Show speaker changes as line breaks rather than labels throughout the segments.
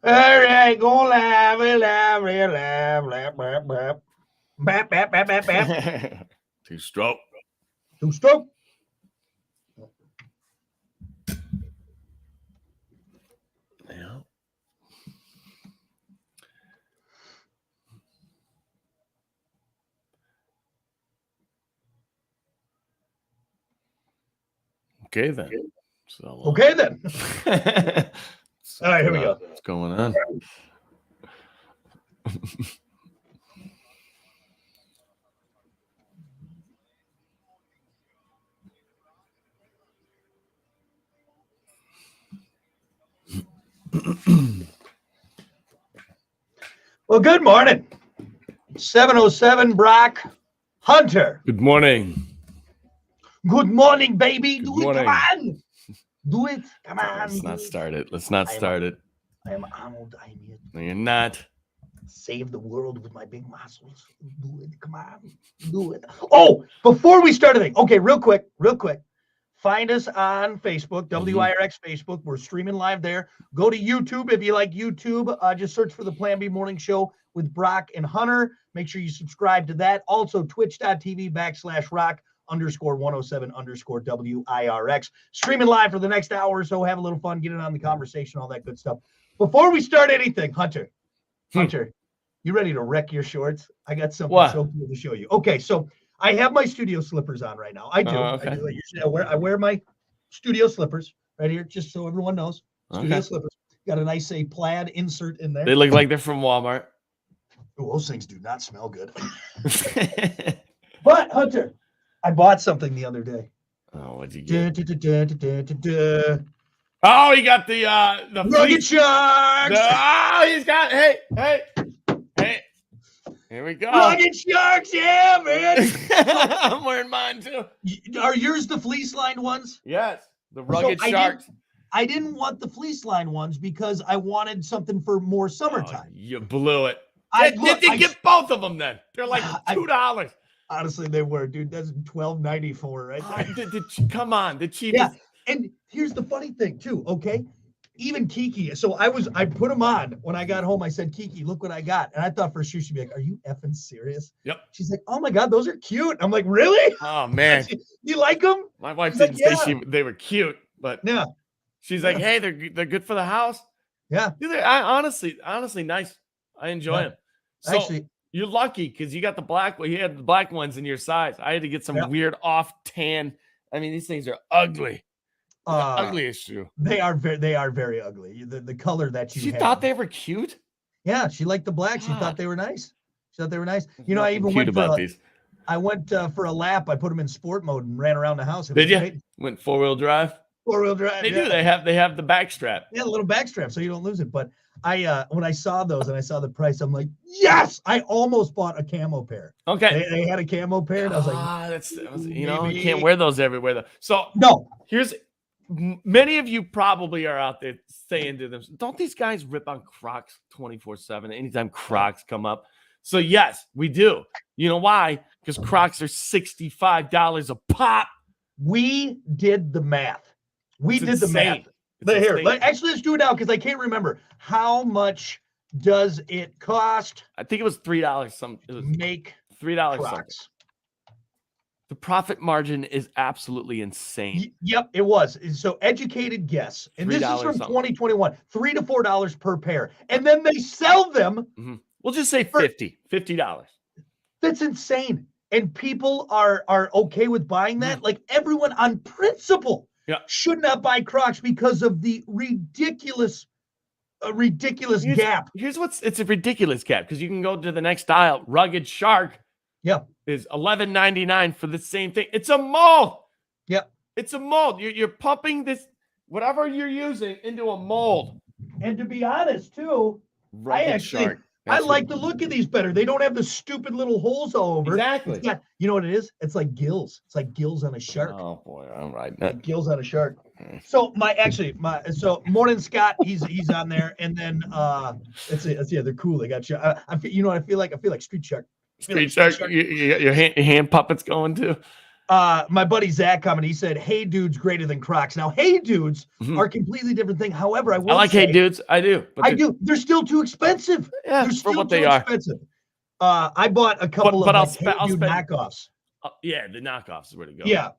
All right, go laugh, laugh, laugh, laugh, laugh, laugh. Bap, bap, bap, bap, bap.
Two-stroke.
Two-stroke.
Yeah. Okay, then. So,
Okay, then. All right, here we go.
What's going on?
Well, good morning. 707 Brock Hunter.
Good morning.
Good morning, baby.
Good
Do
morning.
it. Come on. Do it. Come on.
Let's not start it. Let's not start it.
I am Arnold. I'm here to
No, you're not.
save the world with my big muscles. Do it. Come on. Do it. Oh, before we start anything, okay, real quick. Find us on Facebook, WIRX Facebook. We're streaming live there. Go to YouTube if you like YouTube. Just search for the Plan B Morning Show with Brock and Hunter. Make sure you subscribe to that. Also, twitch.tv/rock_107_WIRX. Streaming live for the next hour or so. Have a little fun. Get in on the conversation, all that good stuff. Before we start anything, Hunter, you ready to wreck your shorts? I got something so cool to show you. Okay, so I have my studio slippers on right now. I do.
Okay.
Usually I wear my studio slippers right here, just so everyone knows. Studio slippers. Got a nice plaid insert in there.
They look like they're from Walmart.
Ooh, those things do not smell good. But Hunter, I bought something the other day.
Oh, what'd you get?
Da-da-da-da-da-da-da.
Oh, he got the
Rugged Sharks.
He's got hey. Here we go.
Rugged Sharks, yeah, man.
I'm wearing mine too.
Are yours the fleece lined ones?
Yes, the Rugged Sharks.
I didn't want the fleece line ones because I wanted something for more summertime.
You blew it.
I
get both of them then. They're like $2.
Honestly, they were, dude. That's $12.94 right there.
Come on, the cheapest.
Yeah, and here's the funny thing too. Okay, even Kiki. So I put them on when I got home. I said, Kiki, look what I got. And I thought for sure she'd be like, are you effing serious?
Yep.
She's like, oh my God, those are cute. I'm like, really?
Oh man,
you like them?
My wife didn't say they were cute, but
yeah.
She's like, hey, they're good for the house.
Yeah.
Dude, honestly nice. I enjoy them. So
actually,
you're lucky because you got the black one. You had the black ones in your size. I had to get some weird off tan. I mean, these things are ugly. Ugliest shoe.
They are very ugly. The color that you
She thought they were cute.
Yeah, she liked the black. She thought they were nice. You know, I even went for a lap. I put them in sport mode and ran around the house.
Did you? Went 4-wheel drive.
4-wheel drive.
They do. They have the back strap.
Yeah, a little back strap so you don't lose it. But when I saw those and I saw the price, I'm like, yes! I almost bought a camo pair.
Okay.
They had a camo pair, and I was like,
you can't wear those everywhere though. So
no.
Here's many of you probably are out there saying to them, don't these guys rip on Crocs 24/7 anytime Crocs come up? So yes, we do. You know why? Because Crocs are $65 a pop.
We did the math.
It's insane.
Here, actually, let's do it now because I can't remember. How much does it cost?
I think it was $3. It was
make
$3
Crocs.
something. The profit margin is absolutely insane.
Yep, it was. So educated guess. And this is from 2021. $3 to $4 per pair. And then they sell them.
Mm-hmm. We'll just say $50.
That's insane. And people are okay with buying that. Like everyone on principle should not buy Crocs because of the ridiculous gap.
It's a ridiculous gap because you can go to the next aisle. Rugged Shark.
Yeah.
Is $11.99 for the same thing. It's a mold.
Yep.
It's a mold. You're pumping this, whatever you're using, into a mold.
And to be honest, too, I like the look of these better. They don't have the stupid little holes all over.
Exactly.
You know what it is? It's like gills. It's like gills on a shark.
Oh boy, I'm right.
Like gills on a shark. So Morning Scott, he's on there, and then they're cool. They got you. I feel like Street Shark.
Street Shark. Your hand puppets going too.
My buddy Zach commented, he said, "Hey dudes greater than Crocs." Now, hey dudes are a completely different thing. However, I
I
will
like
say,
hey dudes. I do. But
I do. They're still too expensive.
Yeah,
They're
for
still
what
too
they are.
expensive. I bought a couple
But
of
I'll
like, hey
I'll
dude
spend.
knockoffs.
Yeah, the knockoffs is where to go.
Yeah.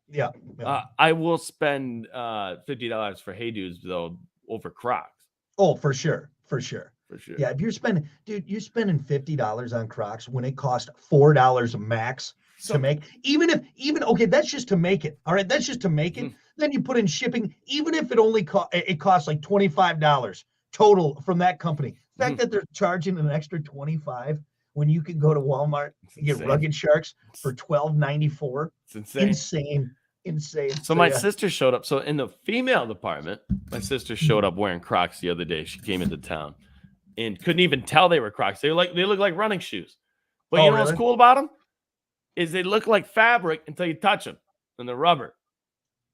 I will spend $50 for hey dudes though over Crocs
Oh, for sure.
for sure.
Yeah, if you're spending, dude, you're spending $50 on Crocs when it costs $4 max to make. Even okay, that's just to make it. All right, that's just to make it. Then you put in shipping. Even if it only costs like $25 total from that company. The fact that they're charging an extra $25 when you can go to Walmart and get Rugged Sharks for $12.94.
It's insane. So my sister showed up. So in the female department, my sister showed up wearing Crocs the other day. She came into town and couldn't even tell they were Crocs. They look like running shoes. But you know what's cool about them? Is they look like fabric until you touch them, and they're rubber.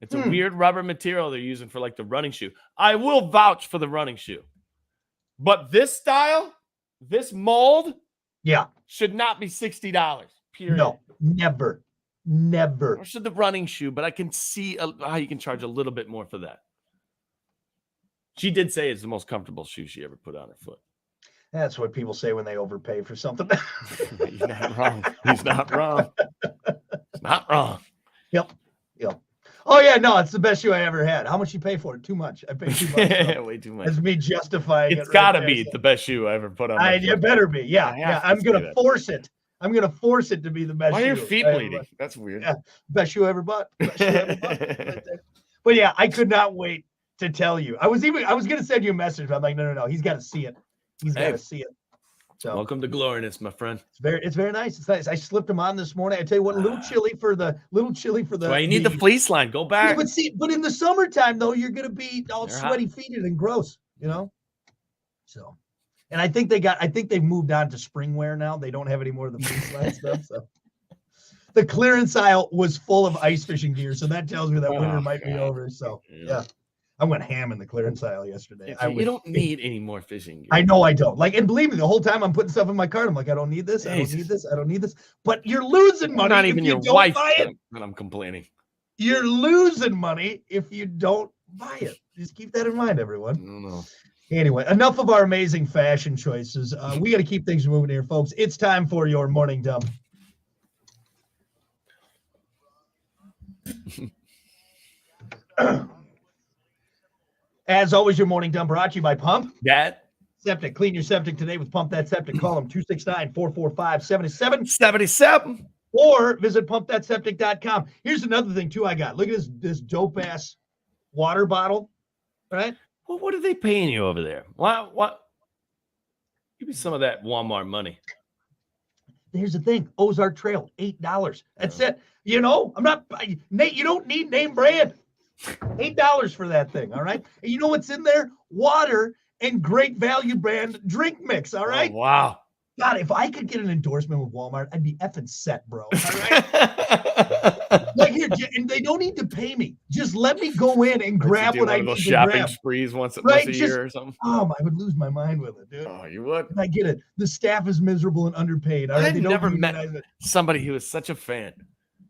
It's a weird rubber material they're using for like the running shoe. I will vouch for the running shoe. But this style, this mold, should not be $60. Period.
No, never.
Or should the running shoe, but I can see how you can charge a little bit more for that. She did say it's the most comfortable shoe she ever put on her foot.
That's what people say when they overpay for something.
He's not wrong. He's not wrong. He's not wrong.
Yep. Oh yeah, no, it's the best shoe I ever had. How much you pay for it? Too much. I paid too much. So
way too much.
That's me justifying
it's got to be the best shoe I ever put on.
It better be. Yeah. I'm gonna force it. I'm gonna force it to be the best.
Why are your
shoe
feet bleeding? That's weird.
Yeah, best shoe I ever bought. Best shoe I ever bought. Right there. But yeah, I could not wait to tell you. I was gonna send you a message, but I'm like, no. He's got to see it. He's got to see it. So
welcome to gloriousness, my friend.
It's very nice. It's nice. I slipped them on this morning. I tell you what, a little chilly for the.
Well, you need the fleece line. Go back.
Yeah, but in the summertime though, you're gonna be all sweaty feeted and gross. So, and I think they've moved on to spring wear now. They don't have any more of the fleece line stuff. So the clearance aisle was full of ice fishing gear, so that tells me that winter might be over. So yeah. I went ham in the clearance aisle yesterday.
You don't need any more fishing gear.
I know I don't. And believe me, the whole time I'm putting stuff in my cart, I'm like, I don't need this. I don't need this. I don't need this. But you're losing money.
Not even
if
your
you
wife.
Don't buy it.
And I'm complaining.
You're losing money if you don't buy it. Just keep that in mind, everyone.
I don't know.
Anyway, enough of our amazing fashion choices. We got to keep things moving here, folks. It's time for your morning dump. As always, your morning dump brought to you by Pump
That
Septic. Clean your septic today with Pump That Septic. Call them 269-445-7777 or visit pumpthatseptic.com. Here's another thing, too, I got. Look at this dope-ass water bottle, right?
Well, what are they paying you over there? What? Give me some of that Walmart money.
Here's the thing. Ozark Trail, $8. That's it. I'm not – Nate, you don't need name brand. $8 for that thing, all right? And you know what's in there? Water and great value brand drink mix, all right?
Oh, wow.
God, if I could get an endorsement with Walmart, I'd be effing set, bro. All right? And they don't need to pay me. Just let me go in and grab what I need to grab.
Shopping sprees once a year or something.
Oh, I would lose my mind with it, dude.
Oh, you would?
I get it. The staff is miserable and underpaid. All right?
I've never met somebody who is such a fan.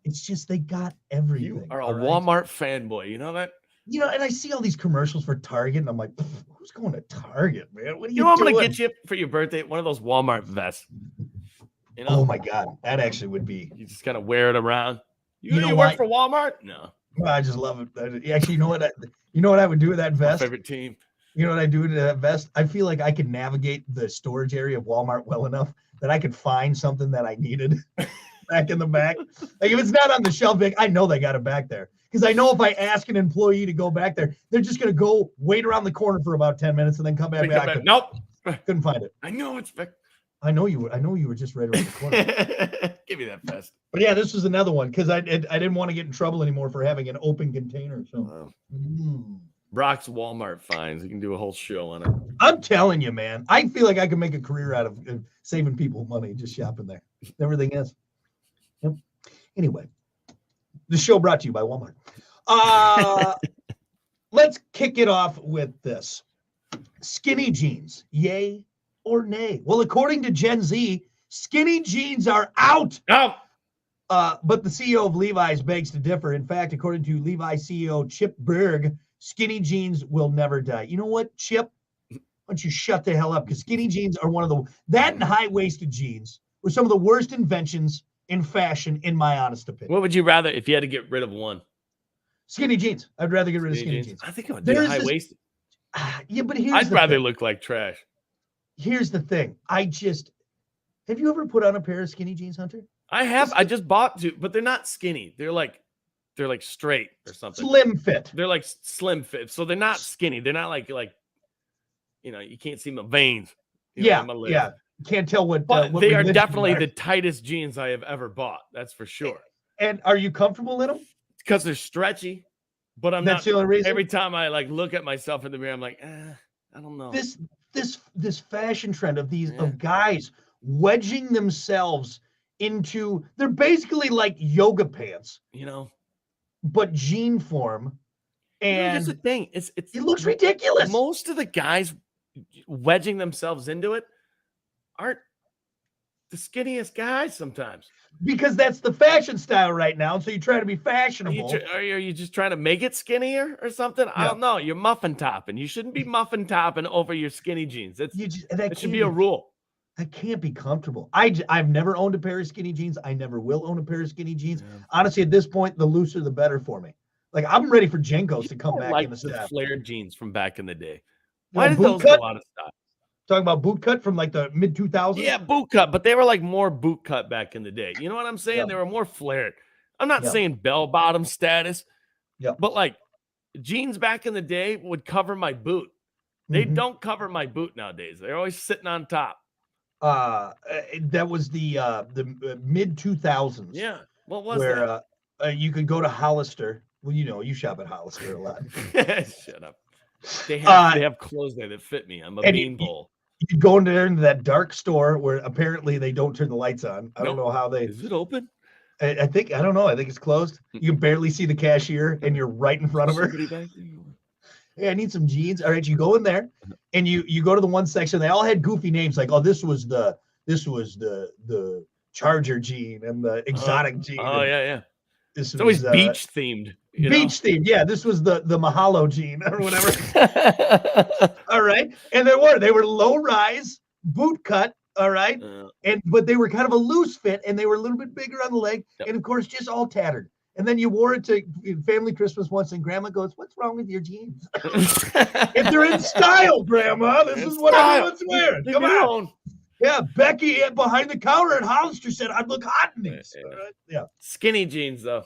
It's just they got everything.
You are a Walmart fanboy. You know that?
And I see all these commercials for Target, and I'm like, who's going to Target, man? What are you
doing? I'm
going
to get you for your birthday one of those Walmart vests.
Oh, my God. That actually would be.
You just kind of wear it around. You work for Walmart? No.
I just love it. Actually, you know what? I would do with that vest?
My favorite team.
You know what I do with that vest? I feel like I could navigate the storage area of Walmart well enough that I could find something that I needed back in the back. Like if it's not on the shelf, I know they got it back there. Because I know if I ask an employee to go back there, they're just going to go wait around the corner for about 10 minutes and then come back.
Nope.
Couldn't find it.
I know it's back.
I know you were just right around the corner.
Give me that vest.
But yeah, this was another one because I didn't want to get in trouble anymore for having an open container. So
Brock's Walmart finds. You can do a whole show on it.
I'm telling you, man. I feel like I can make a career out of saving people money just shopping there. Everything is. Yep. Anyway, the show brought to you by Walmart. Let's kick it off with this. Skinny jeans, yay or nay? Well, according to Gen Z, skinny jeans are out.
Oh.
But the CEO of Levi's begs to differ. In fact, according to Levi CEO Chip Berg, skinny jeans will never die. You know what, Chip? Why don't you shut the hell up? Because skinny jeans are one of that and high-waisted jeans were some of the worst inventions in fashion, in my honest opinion.
What would you rather if you had to get rid of one?
Skinny jeans. I'd rather get rid of skinny jeans.
I think I would do high waisted.
Yeah, but
I'd rather look like trash.
Here's the thing. Have you ever put on a pair of skinny jeans, Hunter?
I have. I just bought two, but they're not skinny. They're like straight or something.
Slim fit.
They're like slim fit. So they're not skinny. They're not like you can't see my veins.
Yeah. Can't tell what.
But
what
they are definitely the tightest jeans I have ever bought. That's for sure.
And are you comfortable in them?
Because they're stretchy. But
That's the only reason.
Every time I look at myself in the mirror, I'm like, I don't know.
This fashion trend of of guys wedging themselves into, they're basically like yoga pants, but jean form. And
here's the thing, it
looks ridiculous.
Most of the guys wedging themselves into it aren't the skinniest guys sometimes.
Because that's the fashion style right now. So you try to be fashionable.
Are you just trying to make it skinnier or something? I don't know. You're muffin topping. You shouldn't be muffin topping over your skinny jeans. That should be a rule.
That can't be comfortable. I've never owned a pair of skinny jeans. I never will own a pair of skinny jeans. Yeah. Honestly, at this point, the looser the better for me. Like, I'm ready for Jenkos to come back in the style.
Flared jeans from back in the day. Why did those go out of style?
Talking about boot cut from like the mid 2000s?
Yeah, boot cut, but they were like more boot cut back in the day. You know what I'm saying? Yeah. They were more flared. I'm not saying bell bottom status, but like jeans back in the day would cover my boot. They don't cover my boot nowadays. They're always sitting on top.
That was the mid 2000s.
Yeah. What was
that? Where you could go to Hollister. Well, you shop at Hollister a lot.
Shut up. They have clothes there that fit me. I'm a beanpole.
You go into that dark store where apparently they don't turn the lights on. I don't know how they.
Is it open?
I don't know. I think it's closed. You can barely see the cashier, and you're right in front of her. Hey, I need some jeans. All right, you go in there, and you go to the one section. They all had goofy names, like, oh, this was the Charger jean and the exotic jean.
Oh yeah.
It's
always beach themed.
Themed, yeah. This was the Mahalo jean or whatever. All right, and they were low rise, boot cut. All right, but they were kind of a loose fit, and they were a little bit bigger on the leg, and of course, just all tattered. And then you wore it to family Christmas once, and Grandma goes, "What's wrong with your jeans?" If they're in style, Grandma, this is what everyone's wearing. Come on. Yeah, Becky behind the counter at Hollister said I'd look hot in these. Right? Yeah.
Skinny jeans, though.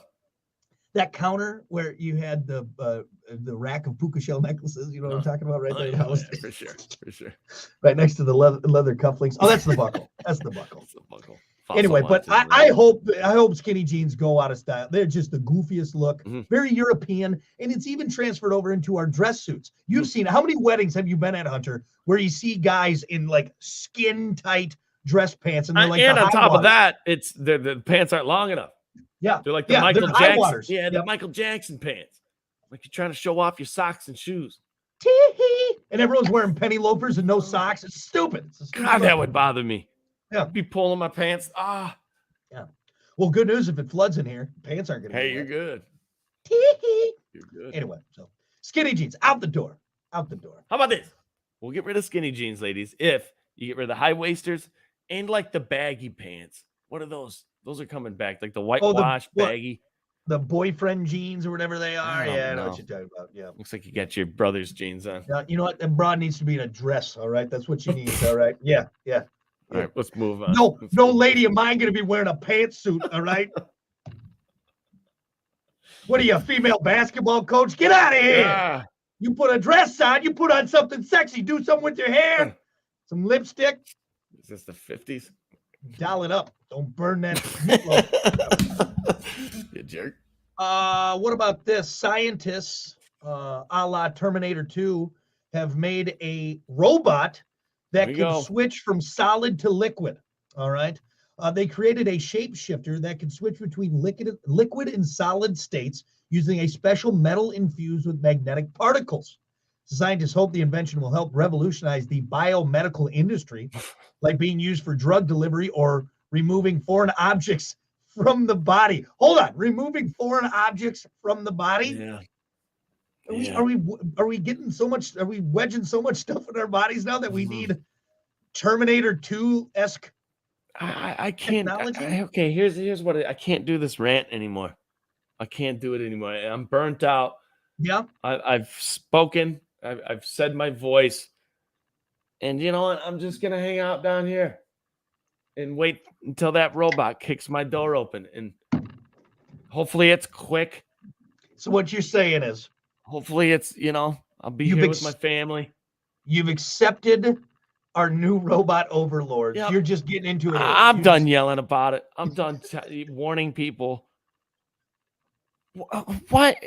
That counter where you had the rack of puka shell necklaces, you know what I'm talking about, right there at Hollister.
Yeah, for sure.
Right next to the leather cufflinks. Oh, that's the buckle. That's the buckle. Anyway, but I hope skinny jeans go out of style. They're just the goofiest look, very European, and it's even transferred over into our dress suits. You've seen, how many weddings have you been at, Hunter, where you see guys in like skin tight dress pants, and they're like,
and on top of that, it's the pants aren't long enough.
Yeah,
they're like the Michael Jackson. Yeah, the Michael Jackson pants. Like you're trying to show off your socks and shoes.
Tee-hee. And everyone's wearing penny loafers and no socks. It's stupid.
God, that would bother me.
Yeah,
I'd be pulling my pants.
Yeah. Well, good news, if it floods in here, pants aren't going to.
Hey, you're good.
Tee-hee.
You're good.
Anyway, so skinny jeans out the door. Out the door.
How about this? We'll get rid of skinny jeans, ladies, if you get rid of the high waisters and like the baggy pants. What are those? Those are coming back, like the whitewash baggy.
The boyfriend jeans or whatever they are. I know what you're talking about. Yeah.
Looks like you got your brother's jeans on.
You know what? That broad needs to be in a dress. All right. That's what she needs. All right. Yeah.
All right. Let's move on.
No lady of mine going to be wearing a pantsuit. All right. What are you, a female basketball coach? Get out of here.
Yeah.
You put a dress on. You put on something sexy. Do something with your hair. Some lipstick.
Is this the 50s?
Dial it up. Don't burn that.
You jerk.
What about this? Scientists, a la Terminator 2, have made a robot that can switch from solid to liquid. All right. They created a shapeshifter that can switch between liquid and solid states using a special metal infused with magnetic particles. Scientists hope the invention will help revolutionize the biomedical industry, like being used for drug delivery or removing foreign objects from the body. Hold on, removing foreign objects from the body.
Yeah.
Are we getting so much? Are we wedging so much stuff in our bodies now that we need Terminator 2-esque?
I can't. Okay, here's what I can't do this rant anymore. I can't do it anymore. I'm burnt out.
Yeah.
I've spoken. I've said my voice, and you know what? I'm just gonna hang out down here and wait until that robot kicks my door open, and hopefully it's quick.
So what you're saying is,
hopefully it's I'll be here with my family.
You've accepted our new robot overlords.
Yep.
You're just getting into it.
I'm done yelling about it. I'm done warning people. What?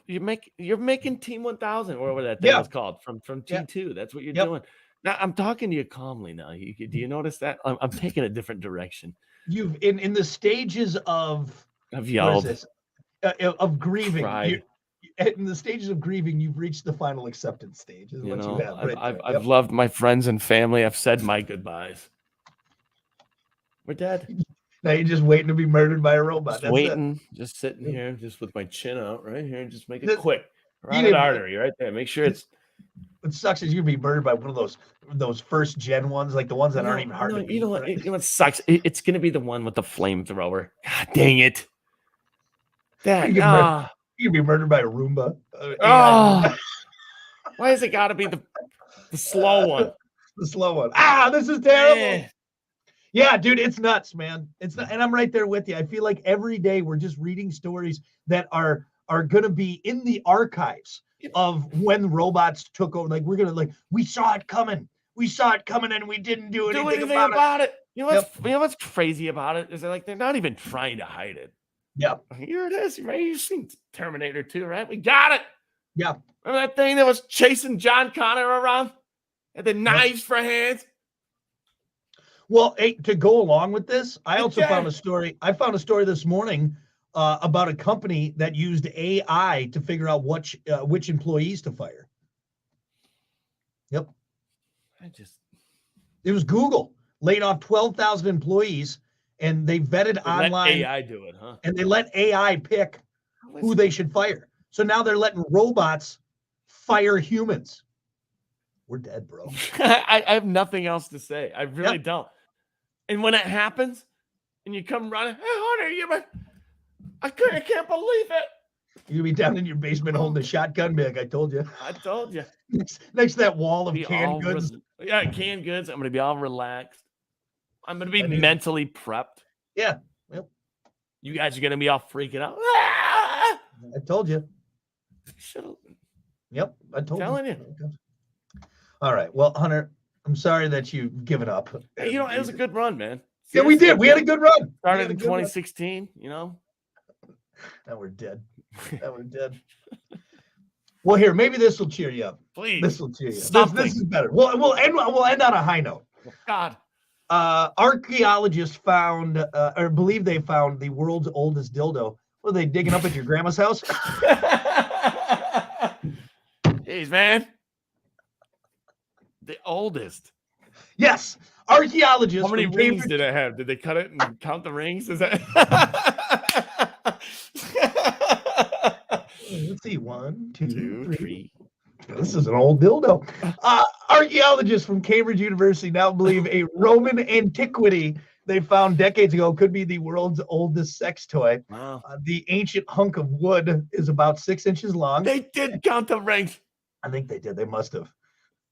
You're making Team 1000 or whatever that thing was called from T2. That's what you're doing. Now I'm talking to you calmly. Now, do you notice that I'm taking a different direction?
You've in the stages of
I've yelled
of grieving.
In
the stages of grieving, you've reached the final acceptance stage. Is what you have.
I've loved my friends and family. I've said my goodbyes. We're dead.
Now you're just waiting to be murdered by a robot.
Just waiting, just sitting here, just with my chin out right here, and just make it quick. Right artery, right there. Make sure it's.
What sucks is you'll be murdered by one of those first gen ones, like the ones that aren't even hard to beat.
You know what? You know what sucks? It's gonna be the one with the flamethrower. God dang it!
You'd be murdered by a Roomba.
Why has it got to be the slow one?
The slow one. This is terrible. Yeah, dude, it's nuts, man. It's not, and I'm right there with you. I feel like every day we're just reading stories that are going to be in the archives of when robots took over. Like we saw it coming. We saw it coming, and we didn't do anything about it.
You know what's crazy about it is they're not even trying to hide it.
Yeah.
Here it is, right? You've seen Terminator 2, right? We got it.
Yeah.
Remember that thing that was chasing John Connor around? Had the knives for hands?
Well, to go along with this, I also found a story. I found a story this morning about a company that used AI to figure out which employees to fire. Yep. It was Google. Laid off 12,000 employees. And they vetted online.
Let AI do it, huh?
And they let AI pick who they should fire. So now they're letting robots fire humans. We're dead, bro.
I have nothing else to say. I really don't. And when it happens, and you come running, hey, Hunter, I can't believe it.
You'll be down in your basement holding a shotgun bag. I told you.
I told you.
Next to that wall of canned goods.
Canned goods. I'm going to be all relaxed. I'm going to be mentally prepped.
Yeah. Yep.
You guys are going to be all freaking out.
I told you. Yep. I told you.
Telling you.
All right. Well, Hunter, I'm sorry that you've given up.
Hey, it was a good run, man.
Seriously, yeah, we did. We had a good run.
Started in 2016,
Now we're dead. Well, here, maybe this will cheer you up.
Please.
This will cheer you up. This is better. We'll end on a high note.
God.
Archaeologists found, or believe they found, the world's oldest dildo. Were they digging up at your grandma's house?
Jeez, man. The oldest.
Yes. Archaeologists.
How many rings did it have? Did they cut it and count the rings? Is that?
Let's see. 1, 2, 3. This is an old dildo. Archaeologists from Cambridge University now believe a Roman antiquity they found decades ago could be the world's oldest sex toy.
Wow.
The ancient hunk of wood is about 6 inches long.
They did count the rings.
I think they did. They must have.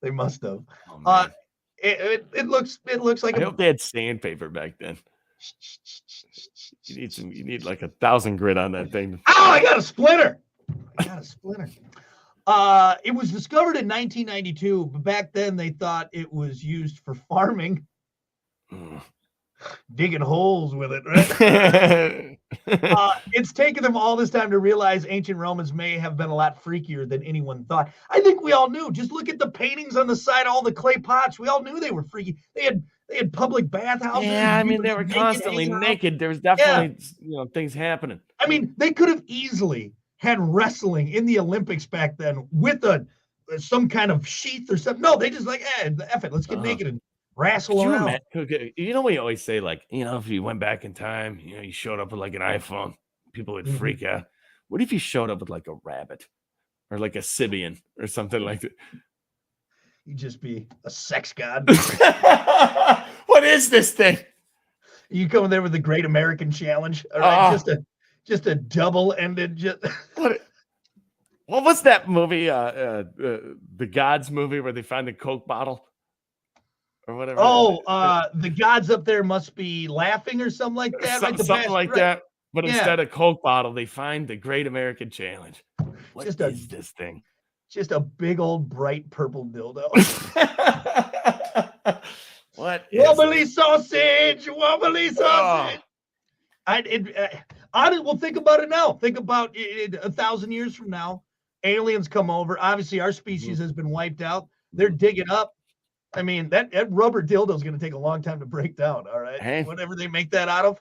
Oh,
it looks like.
I hope they had sandpaper back then. You need like 1,000 grit on that thing.
I got a splinter. It was discovered in 1992, but back then they thought it was used for farming. Digging holes with it, right? It's taken them all this time to realize ancient Romans may have been a lot freakier than anyone thought. I think we all knew. Just look at the paintings on the side, all the clay pots. We all knew they were freaky. They had public bathhouses.
Yeah, I mean, they were constantly naked. There was definitely things happening.
I mean, they could have easily had wrestling in the Olympics back then with some kind of sheath or something. No, they just F it, let's get naked and wrestle
Could you
around.
imagine? Okay, you know, we always say, like, you know, if you went back in time, you know, you showed up with like an iPhone, people would freak out. What if you showed up with like a rabbit or like a Sibian or something like that?
You'd just be a sex god.
What is this thing?
You come there with the Great American Challenge. All right, just a double-ended.
What was that movie? The Gods movie where they find the Coke bottle or whatever.
Oh, the gods up there must be laughing or something like that. Right,
Something like that. But
Yeah.
instead of Coke bottle, they find the Great American Challenge. What is this thing?
Just a big old bright purple dildo.
What?
Wobbly sausage. Wobbly sausage. Well, think about it now. Think about it, 1,000 years from now. Aliens come over. Obviously, our species has been wiped out. They're digging up. I mean, that rubber dildo is going to take a long time to break down. All right.
Hey.
Whatever they make that out of.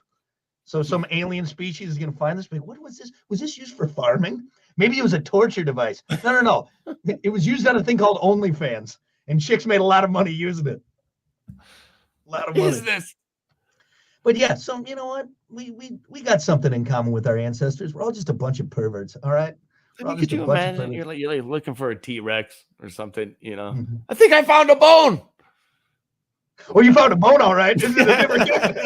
So some alien species is going to find this. Like, what was this? Was this used for farming? Maybe it was a torture device. No. It was used on a thing called OnlyFans, and chicks made a lot of money using it. A lot of money.
What is this?
But yeah, so you know what? We got something in common with our ancestors. We're all just a bunch of perverts. All right.
I mean, could you imagine you're like looking for a T-Rex or something? You know, I think I found a bone.
Well, you found a bone, all right. This is a different kind.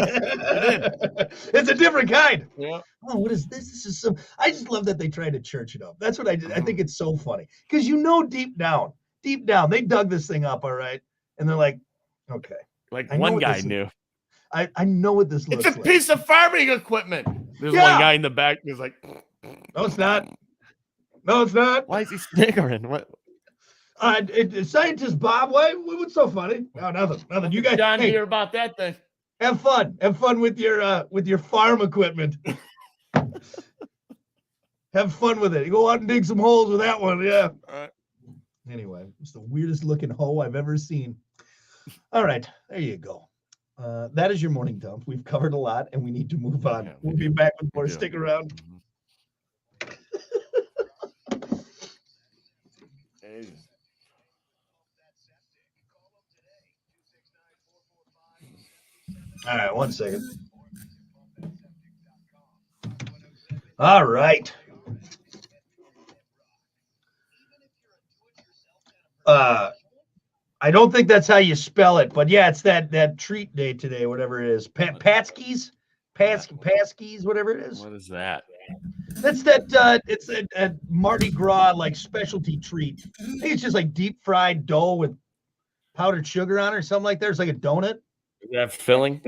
It's a different kind.
Yeah.
Oh, what is this? This is so. I just love that they tried to church it up. That's what I did. I think it's so funny because you know, deep down, they dug this thing up, all right, and they're like, okay.
Like one guy knew.
I know what this looks like.
It's a piece of farming equipment. There's one guy in the back who's like,
no, it's not. No, it's not.
Why is he sniggering? What?
Scientist Bob, what's so funny? Oh, nothing. You guys,
John, hear about that thing?
Have fun with your farm equipment. Have fun with it. You go out and dig some holes with that one. Yeah.
All right.
Anyway, it's the weirdest looking hoe I've ever seen. All right, there you go. That is your morning dump. We've covered a lot, and we need to move on. We'll be back with more. Stick around. All right, 1 second. All right. I don't think that's how you spell it, but yeah, it's that treat day today, whatever it is. Patskis, whatever it is.
What is that?
That's that. It's a Mardi Gras like specialty treat. I think it's just like deep fried dough with powdered sugar on it or something like that. It's like a donut.
Is that filling?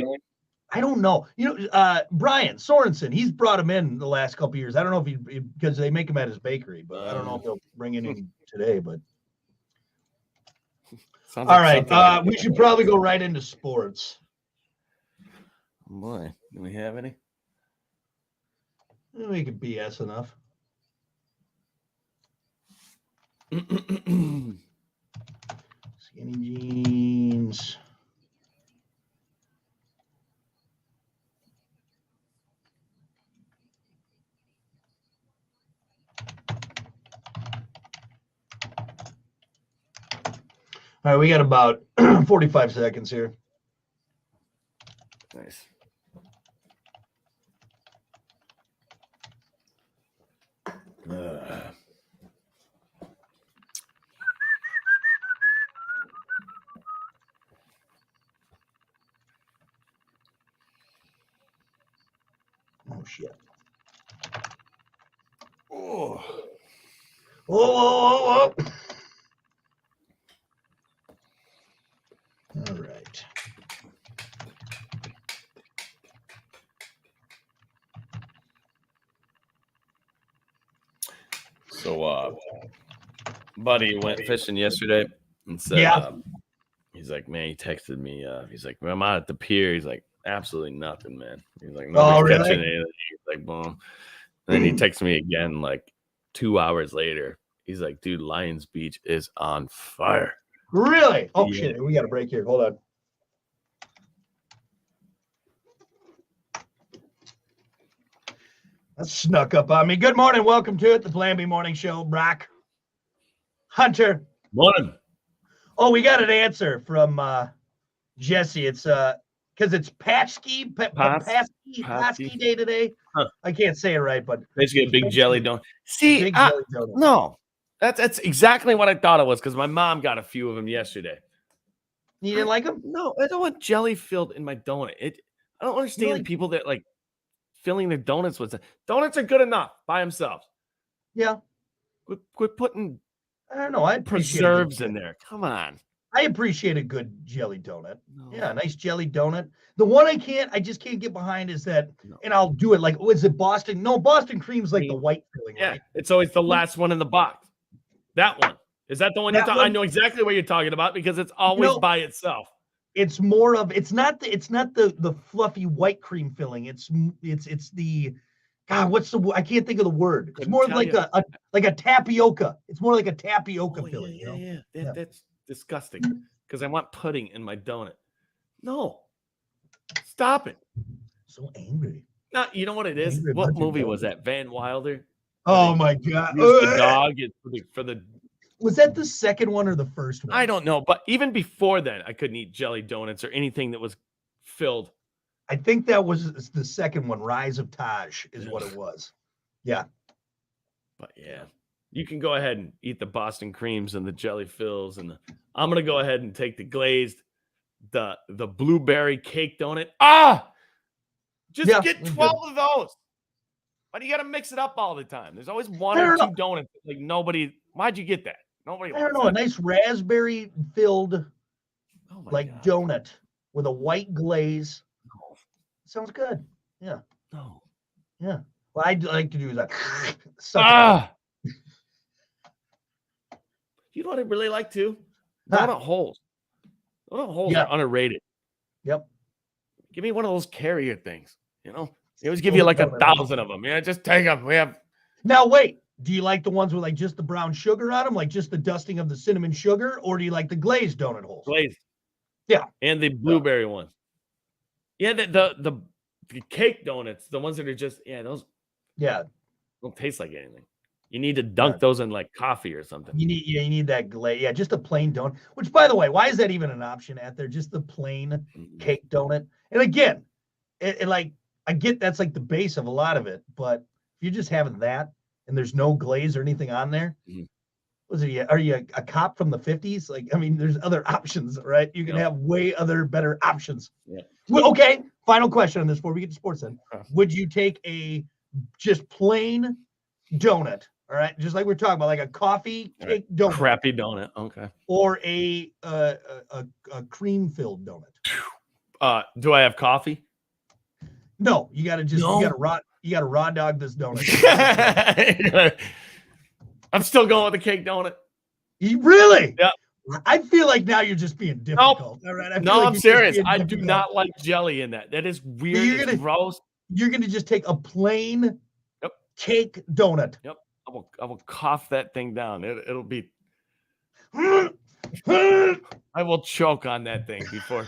I don't know. You know, Brian Sorensen, he's brought him in the last couple of years. I don't know if he because they make him at his bakery, but I don't know if they'll bring it in today. But all right, we should probably go right into sports.
Oh boy, do we have any?
We could BS enough. Skinny jeans. All right, we got about 45 seconds here.
Nice.
Oh, shit.
Oh.
Whoa. All right.
So, buddy went fishing yesterday and said, he's like, man, he texted me. He's like, I'm out at the pier. He's like, absolutely nothing, man. He's like, nobody's catching anything. He's like, boom. And then he texts me again, like 2 hours later. He's like, dude, Lions Beach is on fire.
Really? Oh, shit. We got a break here. Hold on. That snuck up on me. Good morning. Welcome to it, the Blamby Morning Show. Brock. Hunter.
Morning.
Oh, we got an answer from Jesse, it's because it's Patsky
Patsky.
Day today.
Huh.
I can't say it right, but
Basically a big jelly donut. See,
big jelly donut.
no, that's exactly what I thought it was because my mom got a few of them yesterday.
You didn't like them?
No, I don't want jelly filled in my donut. I don't understand people that like filling their donuts with donuts are good enough by themselves.
Yeah.
Quit putting
I don't know. I appreciate
preserves in there. Come on.
I appreciate a good jelly donut.
No.
Yeah, a nice jelly donut. The one I just can't get behind is that, and I'll do it like, was it Boston? No, Boston cream's like the white filling,
yeah,
right?
it's always the last one in the box. That one. Is that the one you're talking? I know exactly what you're talking about because it's always by itself.
It's more of it's not the fluffy white cream filling. It's the God, what's the I can't think of the word. It's more like a tapioca. It's more like a tapioca filling.
Yeah. That's disgusting because I want pudding in my donut. No. Stop it.
So angry.
No, you know what it is? What movie was that? Van Wilder?
Oh my God.
The dog for the
Was that the second one or the first one?
I don't know, but even before then, I couldn't eat jelly donuts or anything that was filled.
I think that was the second one. Rise of Taj is what it was. Yeah.
But yeah, you can go ahead and eat the Boston creams and the jelly fills, and I'm gonna go ahead and take the glazed, the blueberry cake donut. Just get 12 of those. Why do you got to mix it up all the time? There's always one or two donuts. Like nobody. Why'd you get that? Nobody.
I don't know. A nice raspberry filled, donut with a white glaze.
No.
Sounds good. Yeah.
No.
Yeah. What I'd like to do is
You know what I really like too? Donut holes. Donut holes are underrated.
Yep.
Give me one of those carrier things. They always give you like 1,000 of them. Yeah, just take them. We have.
Now wait. Do you like the ones with like just the brown sugar on them, like just the dusting of the cinnamon sugar, or do you like the glazed donut holes?
Glazed.
Yeah.
And the blueberry ones. Yeah, the cake donuts, the ones that are just those.
Yeah.
Don't taste like anything. You need to dunk those in like coffee or something.
You need that glaze. Yeah, just a plain donut. Which, by the way, why is that even an option out there? Just the plain cake donut. And again, I get that's like the base of a lot of it, but if you're just having that and there's no glaze or anything on there, are you a cop from the 50s? Like, I mean, there's other options, right? You can have way better options.
Yeah.
Well, okay. Final question on this before we get to sports then. Would you take a just plain donut? All right, just like we're talking about, like a coffee cake donut,
crappy donut, okay, or
a cream filled
donut. Do I have coffee?
No, you got to you got to raw dog this donut.
I'm still going with the cake donut.
You really?
Yeah.
I feel like now you're just being difficult.
Nope.
All right.
I'm serious. I do not like jelly in that. That is weird. It's gross.
You're gonna just take a plain cake donut.
Yep. I will cough that thing down. It'll be. I will choke on that thing before.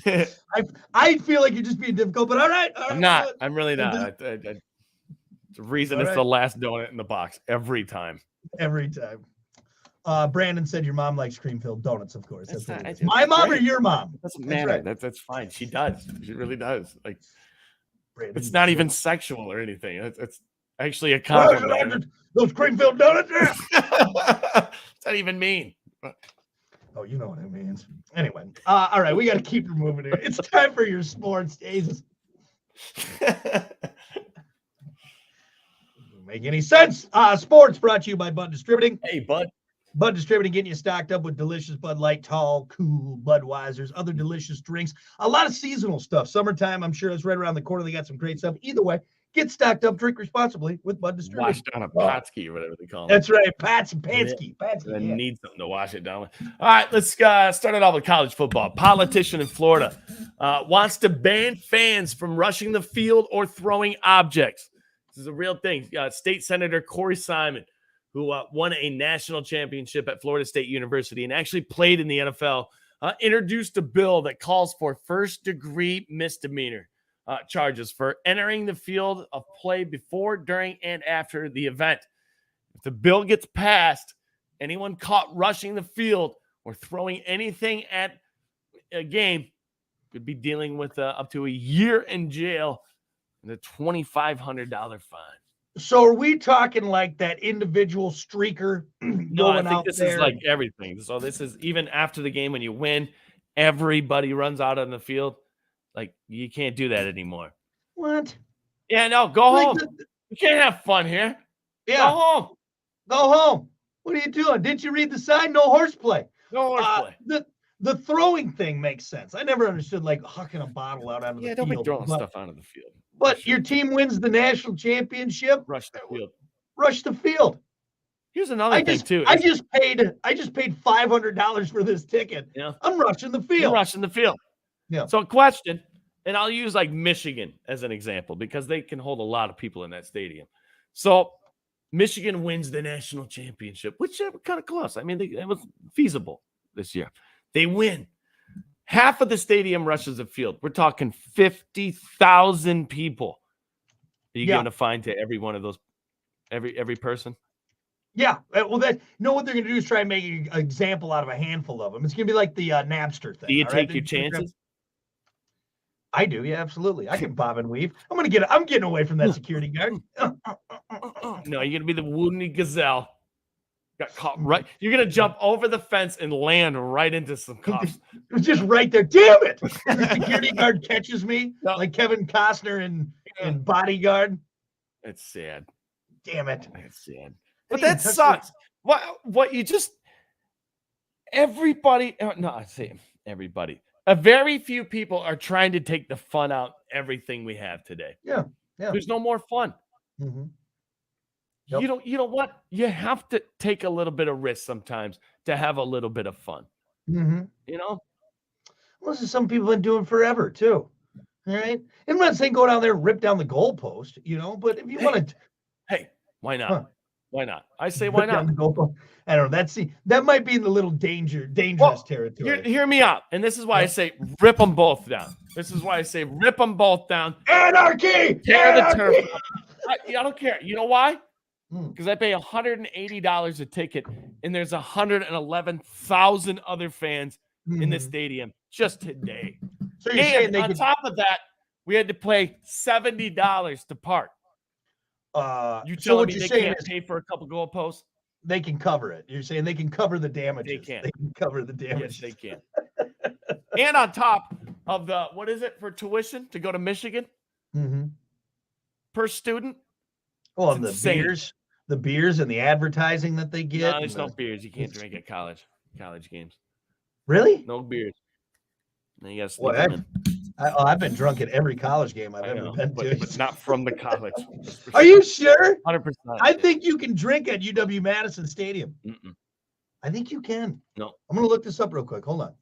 I feel like you're just being difficult, but all right.
I'm not. I'm really not. The reason it's the last donut in the box every time.
Every time. Brandon said your mom likes cream-filled donuts, of course. That's what it is. My mom or your mom?
It doesn't matter. That's fine. She does. She really does. Like, Brandon, it's not even sexual or anything. It's actually a compliment.
Those cream-filled donuts.
What's that even mean?
Oh, you know what it means. Anyway, all right, we got to keep moving here. It's time for your sports. Jesus. Make any sense? Sports brought to you by Bud Distributing.
Hey, Bud.
Bud Distributing getting you stocked up with delicious Bud Light, tall, cool Budweisers, other delicious drinks. A lot of seasonal stuff. Summertime, I'm sure it's right around the corner. They got some great stuff. Either way, get stocked up, drink responsibly with Bud Distributing.
Washed down a Patsky or whatever they call it.
That's right, Patsky.
I need something to wash it down with. All right, let's start it off with college football. Politician in Florida wants to ban fans from rushing the field or throwing objects. This is a real thing. State Senator Corey Simon, who won a national championship at Florida State University and actually played in the NFL, introduced a bill that calls for first-degree misdemeanor charges for entering the field of play before, during, and after the event. If the bill gets passed, anyone caught rushing the field or throwing anything at a game could be dealing with up to a year in jail and a $2,500 fine.
So are we talking like that individual streaker
No, I
going
think
out
this
there?
is like everything. So this is even after the game when you win, everybody runs out on the field. Like, you can't do that anymore.
What?
Yeah, no, go
Like
home. You can't have fun here.
Yeah.
Go home.
Go home. What are you doing? Didn't you read the sign? No horseplay.
No horseplay.
The throwing thing makes sense. I never understood like hucking a bottle out onto the
Don't be
field.
throwing stuff onto the field.
But your team wins the national championship.
Rush the field.
Rush the field.
Here's another thing too.
I just paid $500 for this ticket.
Yeah.
I'm rushing the field.
You're rushing the field.
Yeah.
So a question, and I'll use like Michigan as an example because they can hold a lot of people in that stadium. So Michigan wins the national championship, which is kind of close. I mean, it was feasible this year. They win. Half of the stadium rushes the field. We're talking 50,000 people. Are you giving a fine to every one of those, every person?
Yeah. Well, what they're going to do is try and make an example out of a handful of them. It's going to be like the Napster thing.
Do you take your chances?
I do. Yeah, absolutely. I can bob and weave. I'm getting away from that security guard.
No, you're going to be the wounded gazelle. Got caught right. You're going to jump over the fence and land right into some cuffs.
It was just right there. Damn it. The security guard catches me like Kevin Costner in Bodyguard.
It's sad.
Damn it.
It's sad. But that sucks. What you just everybody. No, I say everybody. A very few people are trying to take the fun out everything we have today.
Yeah.
There's no more fun.
Mm-hmm.
Yep. You know what? You have to take a little bit of risk sometimes to have a little bit of fun.
Mm-hmm.
You know?
Well, this is something people have been doing forever, too. All right? And I'm not saying go down there and rip down the goalpost, but if you want to...
Hey, why not? Huh. Why not? I say why not?
I don't know. That might be in the little dangerous territory.
Hear me out. And this is why I say rip them both down. This is why I say rip them both down.
Anarchy!
Tear the turf. I don't care. You know why? Because I pay $180 a ticket, and there's 111,000 other fans in the stadium just today.
So you're saying
on top of that, we had to pay $70 to park. You telling me they can't pay for a couple goalposts?
They can cover it. You're saying they can cover the damages.
They can.
They can cover the damages.
Yes, they can. And on top of the, what is it for tuition to go to Michigan?
Mm-hmm.
Per student?
Well, the beers and the advertising that they get.
No, there's no beers. You can't drink at college games.
Really?
No beers. Now you got to sneak them in.
I've been drunk at every college game I've ever been to.
But not from the college.
Are you sure?
100%.
I think you can drink at UW-Madison Stadium.
Mm-mm.
I think you can.
No.
I'm going to look this up real quick. Hold on.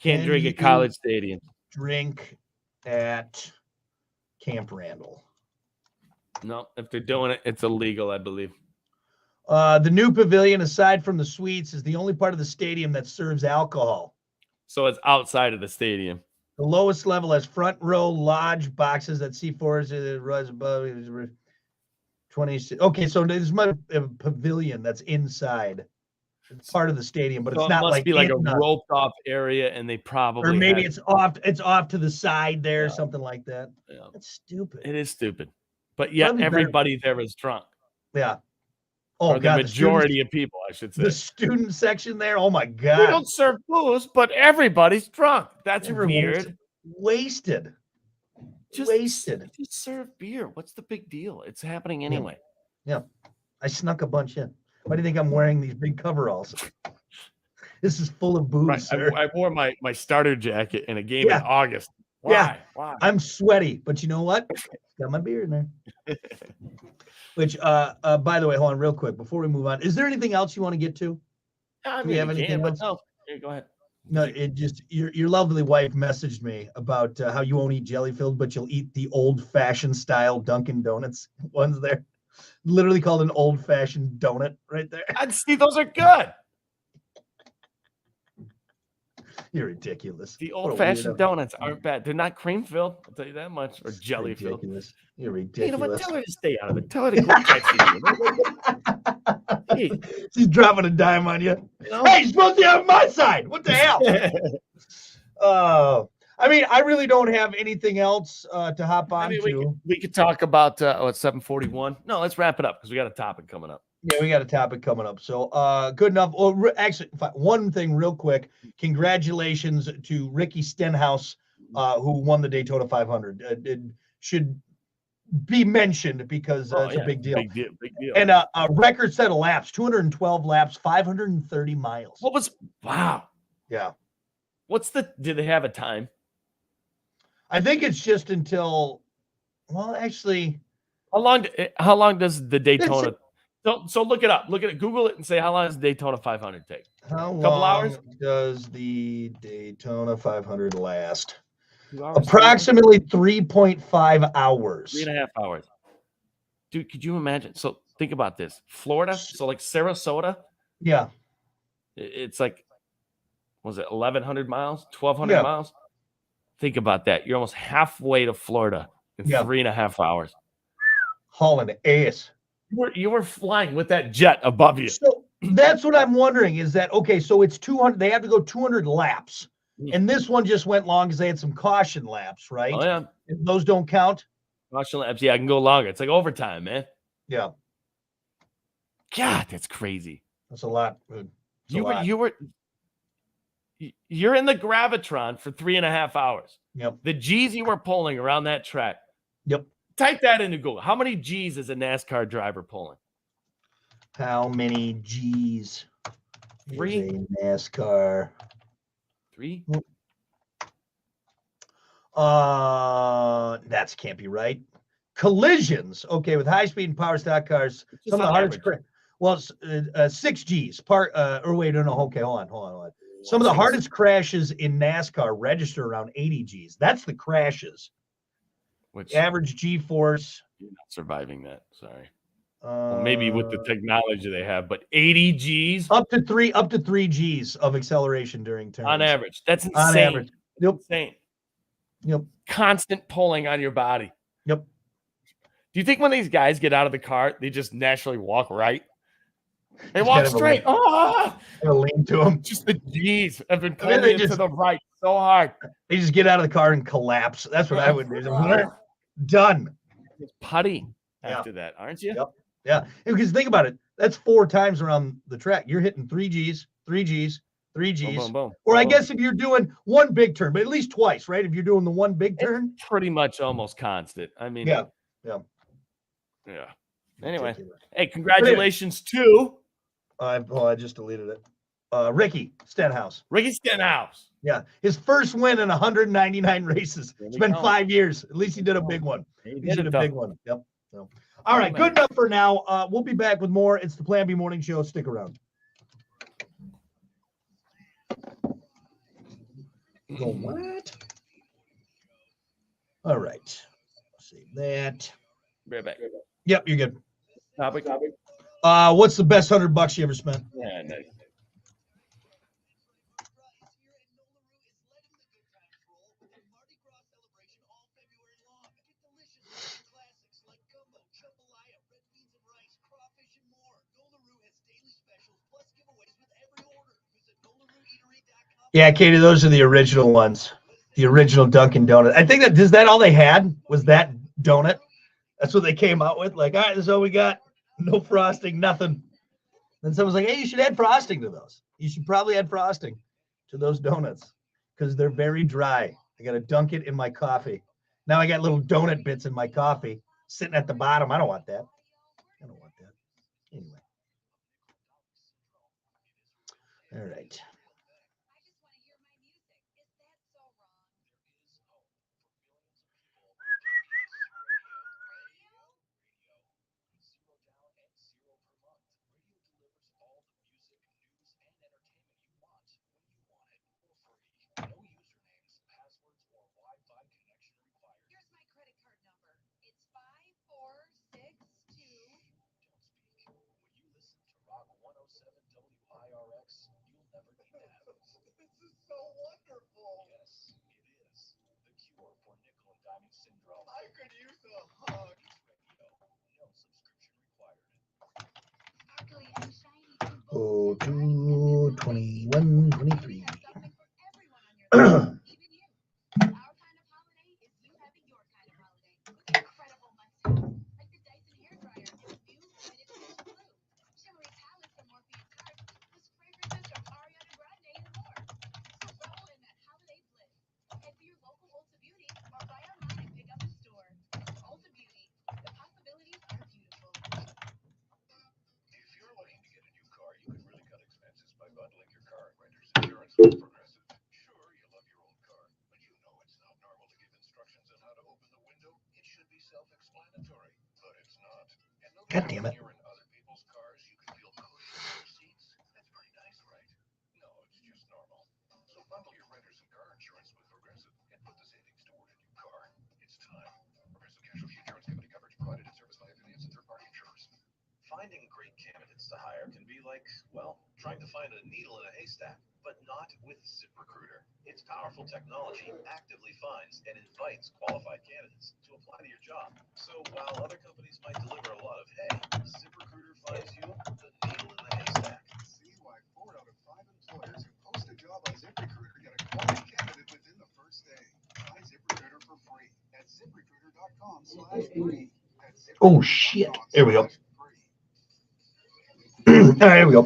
Can't drink at college stadium.
Drink at Camp Randall.
No, if they're doing it, it's illegal, I believe.
The new pavilion, aside from the suites, is the only part of the stadium that serves alcohol.
So it's outside of the stadium.
The lowest level has front row lodge boxes that see forward rise above 20. Okay, so there's a pavilion that's inside. It's part of the stadium, but it's not like
a roped off area, and they probably
or maybe it's off to the side there, something like that.
Yeah.
That's stupid.
It is stupid, but yet everybody there is drunk.
Yeah. Oh,
the majority of people, I should say.
The student section there. Oh my God.
We don't serve booze, but everybody's drunk. That's weird.
Wasted.
Just serve beer. What's the big deal? It's happening anyway.
Yeah. I snuck a bunch in. Why do you think I'm wearing these big coveralls? This is full of booze,
right.
sir.
I wore my starter jacket in a game in August. Why?
Yeah.
Why?
I'm sweaty, but you know what? Got my beer in there. Which, by the way, hold on real quick before we move on. Is there anything else you want to get to?
Do you have anything else? No. Here, go ahead.
No, it just your lovely wife messaged me about how you won't eat jelly filled, but you'll eat the old-fashioned style Dunkin' Donuts ones there. Literally called an old-fashioned donut right there.
See, those are good.
You're ridiculous.
The old-fashioned donuts aren't bad. They're not cream-filled, I'll tell you that much, or jelly-filled.
You're ridiculous.
You know what? Tell her to stay out of it. Tell her to go catch you. Hey,
She's dropping a dime on you.
you know?
Hey, you're supposed to be on my side. What the hell? I mean, I really don't have anything else to hop on to.
We could talk about it's 7:41. No, let's wrap it up because we got a topic coming up.
Yeah, we got a topic coming up. So good enough. Well, actually, one thing real quick. Congratulations to Ricky Stenhouse, who won the Daytona 500. It should be mentioned because it's a big deal.
Big deal.
And a record set of laps, 212 laps, 530 miles.
Wow.
Yeah.
Did they have a time?
I think it's just until, well, actually.
How long does the Daytona? So look it up. Look at it. Google it and say how long does the Daytona 500 take?
How
Couple
long
hours?
does the Daytona 500 last?
2 hours,
Approximately 3.5 hours.
3.5 hours. Dude, could you imagine? So think about this. Florida, so like Sarasota.
Yeah.
It's like, was it 1,100 miles? 1,200 miles? Think about that. You're almost halfway to Florida in 3.5 hours.
Hauling ass.
You were flying with that jet above you.
So that's what I'm wondering is that, okay, so it's 200. They have to go 200 laps. And this one just went long because they had some caution laps, right?
Oh, yeah.
Those don't count?
Caution laps. Yeah, I can go longer. It's like overtime, man.
Yeah.
God, that's crazy.
That's a lot.
You're in the Gravitron for 3.5 hours.
Yep.
The G's you were pulling around that track.
Yep.
Type that into Google. How many G's is a NASCAR driver pulling?
How many G's
3?
is a NASCAR?
3?
That can't be right. Collisions, okay, with high speed and power stock cars. Some of the hardest. Well, 6 G's. Okay, hold on. Some of the hardest crashes in NASCAR register around 80 G's. That's the crashes.
Which
average G-force.
You're not surviving that. Sorry. Well, maybe with the technology they have, but 80 G's
up to 3 G's of acceleration during turns
on average. That's insane.
On average. Yep.
Insane.
Yep.
Constant pulling on your body.
Yep.
Do you think when these guys get out of the car, they just naturally walk right? They walk straight.
Oh, lean to them.
Just the G's have been pulling into the right so hard.
They just get out of the car and collapse. That's what I would do. Done.
It's putty after that, aren't you?
Yep. Yeah. Because think about it. That's 4 times around the track. You're hitting 3 G's, 3 G's, 3 G's.
Boom, boom, boom.
Or I guess if you're doing one big turn, but at least twice, right? If you're doing the one big turn.
It's pretty much almost constant. I mean,
yeah.
Anyway, hey, congratulations to.
I just deleted it. Ricky Stenhouse.
Ricky Stenhouse.
Yeah. His first win in 199 races. It's been 5 years. At least he did a big one. He did a big one. Yep. So, all right. Good enough for now. We'll be back with more. It's the Plan B Morning Show. Stick around. Go what? All right. Save that.
Right back.
Yep, you're good.
Topic.
What's the best $100 you ever spent?
Yeah, nice.
Yeah, Katie, those are the original ones. The original Dunkin' Donut. I think is that all they had? Was that donut? That's what they came out with. Like, all right, this is all we got. No frosting, nothing. Then someone's like, hey, you should add frosting to those. You should probably add frosting to those donuts because they're very dry. I got to dunk it in my coffee. Now I got little donut bits in my coffee sitting at the bottom. I don't want that. Anyway. All right. 02, 21, 23. God damn it.
Finding great candidates to hire can be like, well, trying to find a needle in a haystack, but not with ZipRecruiter. Its powerful technology actively finds and invites qualified candidates to apply to your job. So while other companies might deliver a lot of hay, ZipRecruiter finds you the needle in the haystack.
See why 4 out of 5 employers who post a job on ZipRecruiter get a quality candidate within the first day. Try ZipRecruiter for free at ZipRecruiter.com/free.
Oh, shit. There we go. All right, here we go.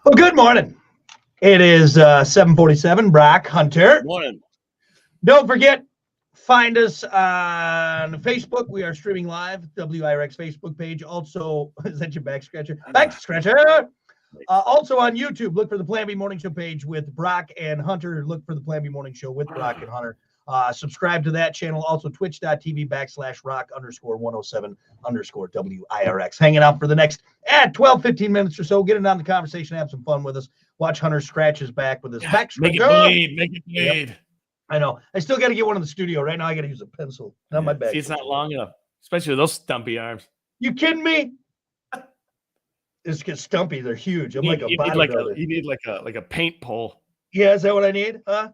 Well, good morning. It is 7:47. Brock Hunter.
Morning.
Don't forget, find us on Facebook. We are streaming live. WIRX Facebook page. Also, is that your back scratcher? Back scratcher. Also on YouTube, look for the Plan B Morning Show page with Brock and Hunter. Look for the Plan B Morning Show with Brock and Hunter. Subscribe to that channel. Also, twitch.tv/rock_107_WIRX. Hanging out for the next 12-15 minutes or so. Get in on the conversation. Have some fun with us. Watch Hunter scratch his back with his back
Make
scratcher.
it bleed. Make it bleed.
Yep. I know. I still got to get one in the studio. Right now, I got to use a pencil. Not my back.
See, it's not long enough, especially with those stumpy arms.
You kidding me? It's get stumpy. They're huge. I'm like a bodybuilder.
You need like a paint pole.
Yeah, is that what I need? Huh?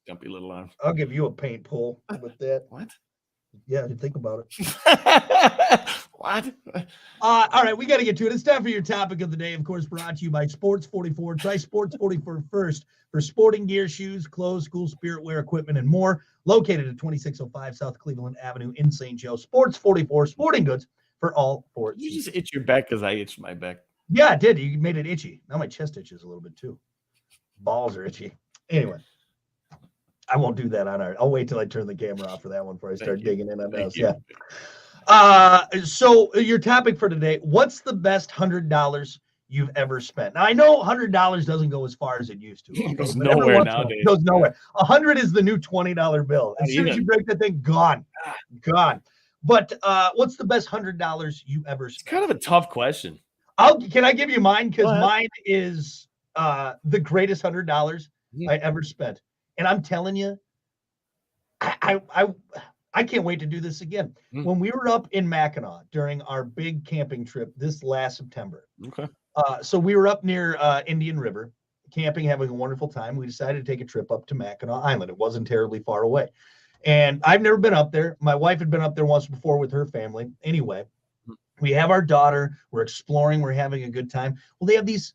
Stumpy little arms.
I'll give you a paint pole with that.
What?
Yeah, think about it.
What?
All right, we got to get to it. It's time for your topic of the day, of course, brought to you by Sports 44. Try Sports 44 first for sporting gear, shoes, clothes, school spirit wear, equipment, and more. Located at 2605 South Cleveland Avenue in St. Joe. Sports 44, sporting goods for all sports.
You just itch your back because I itched my back.
Yeah, I did. You made it itchy. Now my chest itches a little bit too. Balls are itchy. Anyway, I won't do that on our. I'll wait till I turn the camera off for that one before I start digging in on those. Yeah. So your topic for today: what's the best $100 you've ever spent? Now I know $100 doesn't go as far as it used to. Okay?
It goes nowhere nowadays.
It goes nowhere. 100 is the new $20 bill. As soon as you break that thing, gone. But what's the best $100 you ever spent?
It's kind of a tough question.
Can I give you mine? Because mine is the greatest $100 I ever spent. And I'm telling you, I can't wait to do this again. When we were up in Mackinac during our big camping trip this last September.
Okay.
So we were up near Indian River, camping, having a wonderful time. We decided to take a trip up to Mackinac Island. It wasn't terribly far away. And I've never been up there. My wife had been up there once before with her family. Anyway, we have our daughter. We're exploring. We're having a good time. Well, they have these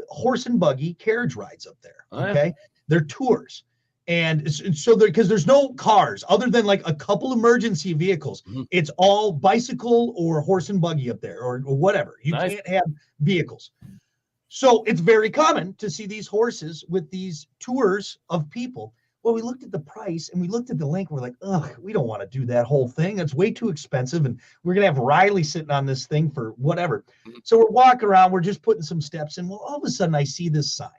horse and buggy carriage rides up there. Okay. They're tours. And so because there's no cars other than like a couple emergency vehicles. It's all bicycle or horse and buggy up there or whatever. You can't have vehicles. So it's very common to see these horses with these tours of people. Well, we looked at the price and we looked at the link. We're like, ugh, we don't want to do that whole thing. That's way too expensive. And we're going to have Riley sitting on this thing for whatever. So we're walking around. We're just putting some steps in. Well, all of a sudden I see this sign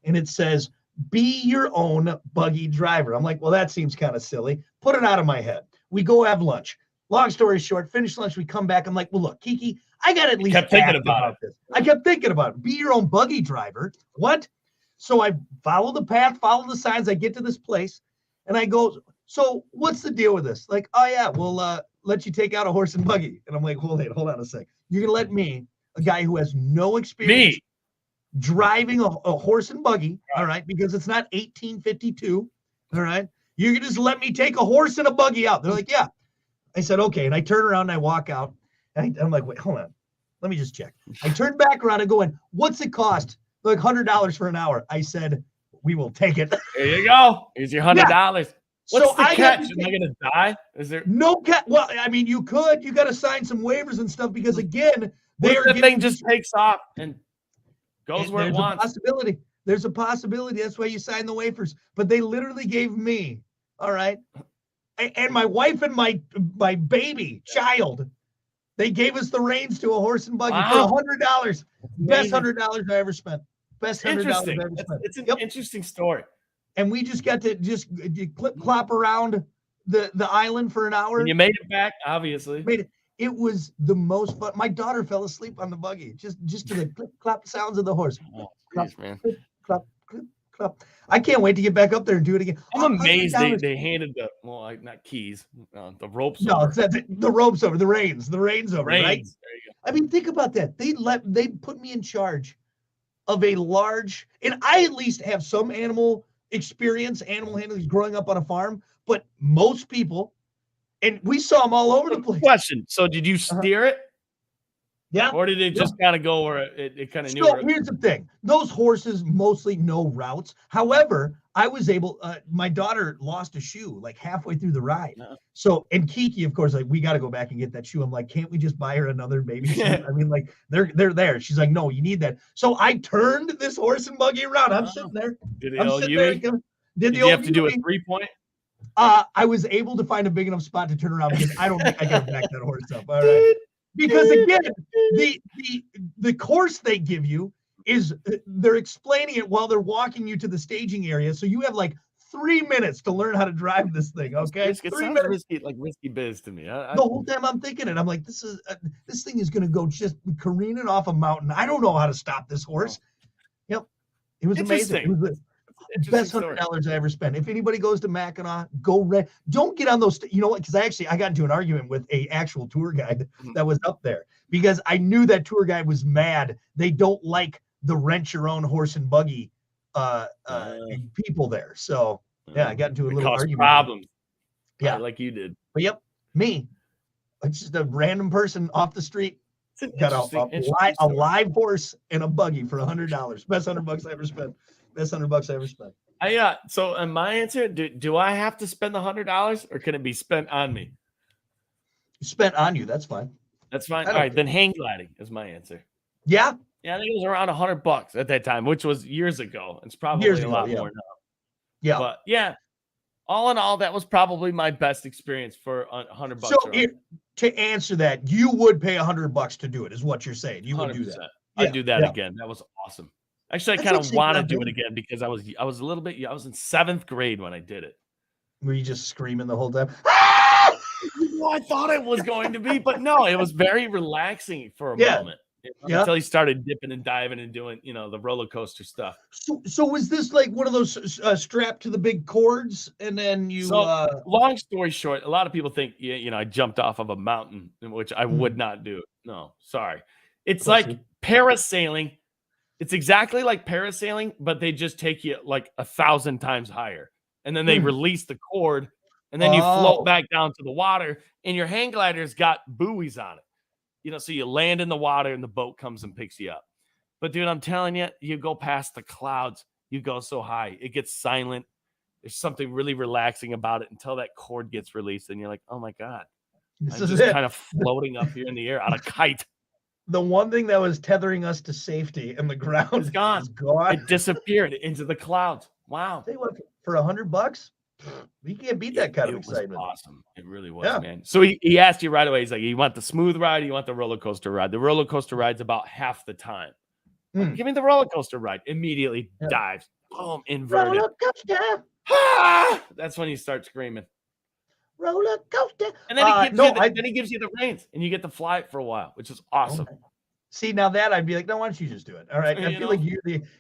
and it says, be your own buggy driver. I'm like, well, that seems kind of silly. Put it out of my head. We go have lunch. Long story short, finish lunch. We come back. I'm like, well, look, Kiki, I got at least
kept thinking about
this. I kept thinking about it. Be your own buggy driver. What? So I follow the path, follow the signs. I get to this place and I go, so what's the deal with this? Like, oh yeah, we'll let you take out a horse and buggy. And I'm like, hold on a sec. You're going to let me, a guy who has no experience driving a horse and buggy, all right, because it's not 1852, all right? You can just let me take a horse and a buggy out. They're like, yeah. I said, okay. And I turn around and I walk out. And I'm like, wait, hold on. Let me just check. I turned back around and going, what's it cost? Like $100 for an hour. I said, we will take it.
There you go. Here's your $100. What's the
I
catch? Am I gonna die? Is there
no catch? Well, I mean, you got to sign some waivers and stuff because again,
the thing just takes off and goes where it wants.
Possibility. There's a possibility. That's why you sign the waivers. But they literally gave me, all right, and my wife and my baby child, they gave us the reins to a horse and buggy for $100. Best $100 I ever spent. Best $100 I ever spent.
It's an interesting story.
And we just got to just clip-clop around the island for an hour.
And you made it back, obviously.
It was the most fun. My daughter fell asleep on the buggy just to the clip-clop sounds of the horse.
Oh, geez, man.
Clip, clip, clip. I can't wait to get back up there and do it again.
I'm amazed they handed not keys, the ropes.
No,
over.
It's the ropes over, the reins over, right?
There you go.
I mean, think about that. They put me in charge of a large, and I at least have some animal experience, animal handling, growing up on a farm, but most people, and we saw them all over the place.
Question. So did you steer it?
Yeah.
Or did it just kind of go where it kind of knew?
So here's the thing. Those horses mostly know routes. However, I was able, my daughter lost a shoe like halfway through the ride. So, and Kiki, of course, like, we got to go back and get that shoe. I'm like, can't we just buy her another baby shoe? I mean, like, they're there. She's like, no, you need that. So I turned this horse and buggy around. I'm sitting there.
Did you have to do a 3-point?
I was able to find a big enough spot to turn around because I don't think I can back that horse up. All right. Because again, the course they give you is they're explaining it while they're walking you to the staging area. So you have like 3 minutes to learn how to drive this thing. Okay,
it sounds risky biz to me.
The whole time I'm thinking it, I'm like, this thing is going to go just careening off a mountain. I don't know how to stop this horse. Yep, it was amazing. It was the best $100 I ever spent. If anybody goes to Mackinac, don't get on those. You know what? Because I got into an argument with a actual tour guide that was up there because I knew that tour guide was mad. They don't like the rent your own horse and buggy people there. So yeah, I got into a little argument.
Problems.
Yeah,
like you did.
But yep, me, just a random person off the street got a live horse and a buggy for $100. Best $100 I ever spent. Best $100 I ever spent.
So in my answer, do I have to spend the $100 or can it be spent on me?
Spent on you. That's fine.
That's fine. All right, then hang gliding is my answer.
Yeah.
Yeah, I think it was around $100 at that time, which was years ago. It's probably a lot more now.
Yeah.
But yeah, all in all, that was probably my best experience for $100.
So to answer that, you would pay $100 to do it, is what you're saying. You would do that.
I'd do that again. That was awesome. Actually, I kind of want to do it again because I was a little bit. I was in 7th grade when I did it.
Were you just screaming the whole time?
Well, I thought it was going to be, but no, it was very relaxing for a moment. Until he started dipping and diving and doing, the roller coaster stuff.
So was this like one of those strapped to the big cords, and then you?
So, long story short, a lot of people think, I jumped off of a mountain, which I would not do. No, sorry. It's like parasailing. It's exactly like parasailing, but they just take you like 1,000 times higher, and then they release the cord, and then you float back down to the water, and your hang glider's got buoys on it. So you land in the water and the boat comes and picks you up. But dude, I'm telling you, you go past the clouds, you go so high, it gets silent. There's something really relaxing about it until that cord gets released. And you're like, oh my God, I'm just kind of floating up here in the air on a kite.
The one thing that was tethering us to safety and the ground
is gone. It disappeared into the clouds. Wow.
Say what, for $100? You can't beat that kind of excitement.
Was awesome. It really was, man. So he asked you right away. He's like, you want the smooth ride or you want the roller coaster ride? The roller coaster ride's about half the time. Give me the roller coaster ride. Immediately dives. Boom, inverted.
Roller coaster.
Ah! That's when you start screaming.
Roller coaster.
And then he gives you the reins and you get to fly it for a while, which is awesome.
Okay. See, now that I'd be like, no, why don't you just do it? All right. I feel like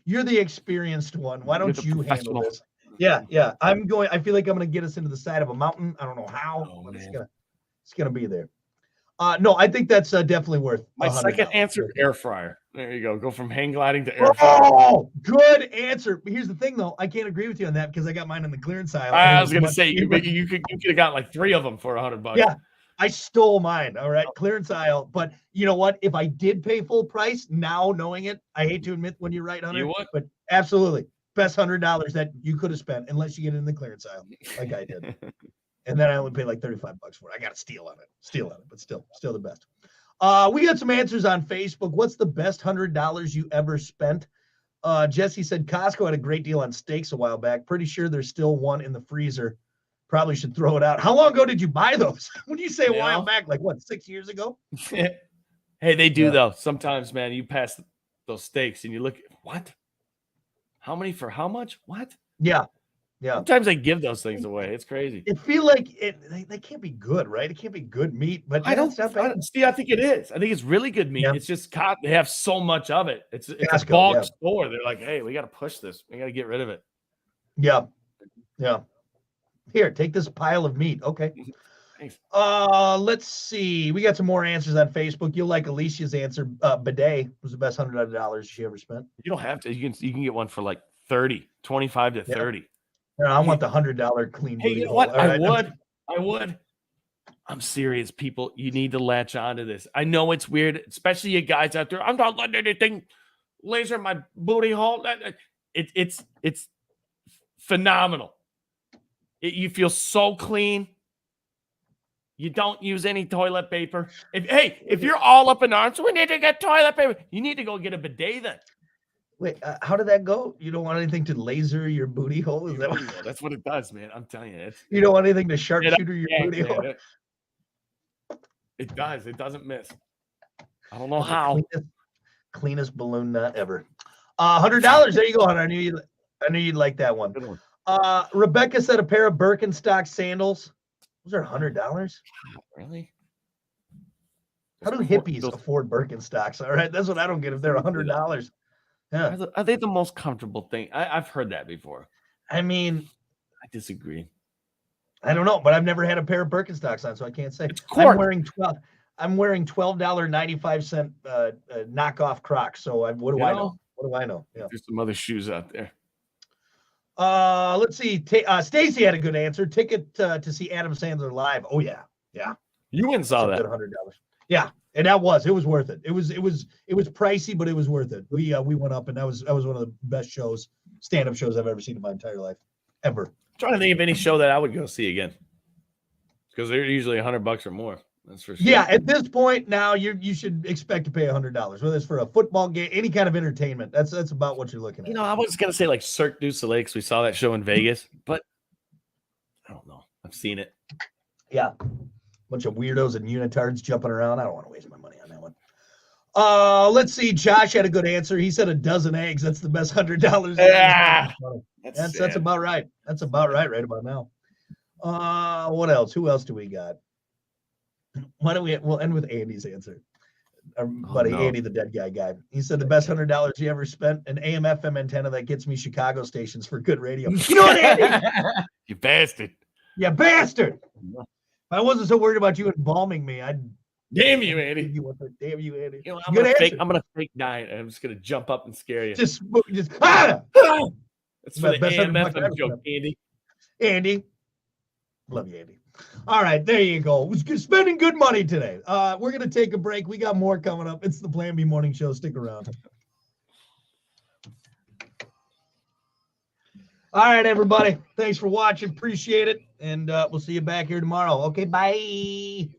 you're the experienced one. Why don't you handle this? Yeah. I feel like I'm going to get us into the side of a mountain. I don't know how, but it's gonna be there. No, I think that's definitely worth
my second answer, air fryer. There you go. Go from hang gliding to air fryer.
Oh, good answer. But here's the thing, though. I can't agree with you on that because I got mine in the clearance aisle. and it
I was gonna
much
say
cheaper.
you could have got like 3 of them for $100.
Yeah, I stole mine. All right, clearance aisle. But you know what? If I did pay full price, now knowing it, I hate to admit when you're right, Hunter,
You would?
but absolutely best $100 that you could have spent, unless you get it in the clearance aisle, like I did. And then I only paid like $35 for it. I got a steal on it, but still the best. We got some answers on Facebook. What's the best $100 you ever spent? Jesse said Costco had a great deal on steaks a while back. Pretty sure there's still one in the freezer. Probably should throw it out. How long ago did you buy those? When you say a while back, like what, 6 years ago?
Hey, they do though. Sometimes, man, you pass those steaks and you look, what? How many for how much? What?
Yeah.
Sometimes they give those things away. It's crazy.
It feel like they can't be good, right? It can't be good meat, but
I think it is. I think it's really good meat.
Yeah.
It's just they have so much of it. It's
Costco,
a bulk store. They're like, hey, we got to push this. We got to get rid of it.
Yeah. Here, take this pile of meat. Okay.
Thanks.
Let's see. We got some more answers on Facebook. You'll like Alicia's answer. Bidet was the best $100 she ever spent.
You don't have to. You can get one for like 25 to 30.
No, I want the $100 clean.
Hey, you know what? I would. I'm serious, people. You need to latch onto this. I know it's weird, especially you guys out there. I'm not letting anything laser my booty hole. It's phenomenal. You feel so clean. You don't use any toilet paper. If you're all up in arms, we need to get toilet paper. You need to go get a bidet then.
Wait, how did that go? You don't want anything to laser your booty hole? Is that what?
That's what it does, man. I'm telling you.
You don't want anything to sharpshooter your booty hole?
It does. It doesn't miss. I don't know how.
Cleanest balloon nut ever. $100. There you go, Hunter. I knew you'd like that one.
Good one.
Rebecca said a pair of Birkenstock sandals. Those are $100.
Really?
How do hippies afford Birkenstocks? All right, that's what I don't get. If they're $100. Yeah.
Are they the most comfortable thing? I've heard that before.
I mean,
I disagree.
I don't know, but I've never had a pair of Birkenstocks on, so I can't say.
It's corn.
I'm wearing $12.95 knockoff Crocs. So what do I know? What do I know? Yeah.
There's some other shoes out there.
Let's see. Stacy had a good answer. Ticket to see Adam Sandler live. Oh yeah.
You went and saw that.
$100. Yeah. And it was worth it. It was pricey, but it was worth it. We went up, and that was one of the best stand-up shows I've ever seen in my entire life, ever.
I'm trying to think of any show that I would go see again, because they're usually $100 or more. That's for sure.
Yeah, at this point now, you should expect to pay $100, whether it's for a football game, any kind of entertainment. That's about what you're looking at.
I was gonna say like Cirque du Soleil, because we saw that show in Vegas, but I don't know. I've seen it.
Yeah. Bunch of weirdos and unitards jumping around. I don't want to waste my money on that one. Let's see. Josh had a good answer. He said a dozen eggs. That's the best $100.
Yeah,
that's about right. That's about right about now. What else? Who else do we got? We'll end with Andy's answer. Our buddy Andy, the dead guy. He said the best $100 he ever spent, an AM/FM antenna that gets me Chicago stations for good radio. You know what, Andy?
You bastard.
You bastard. If I wasn't so worried about you embalming me, I'd
damn you, Andy.
Damn you, Andy.
I'm gonna fake die, and I'm just gonna jump up and scare you.
Just
That's for the AM/FM joke, Andy.
Andy, love you, Andy. All right, there you go. Spending good money today. We're gonna take a break. We got more coming up. It's the Plan B Morning Show. Stick around. All right, everybody. Thanks for watching. Appreciate it. And we'll see you back here tomorrow. Okay, bye.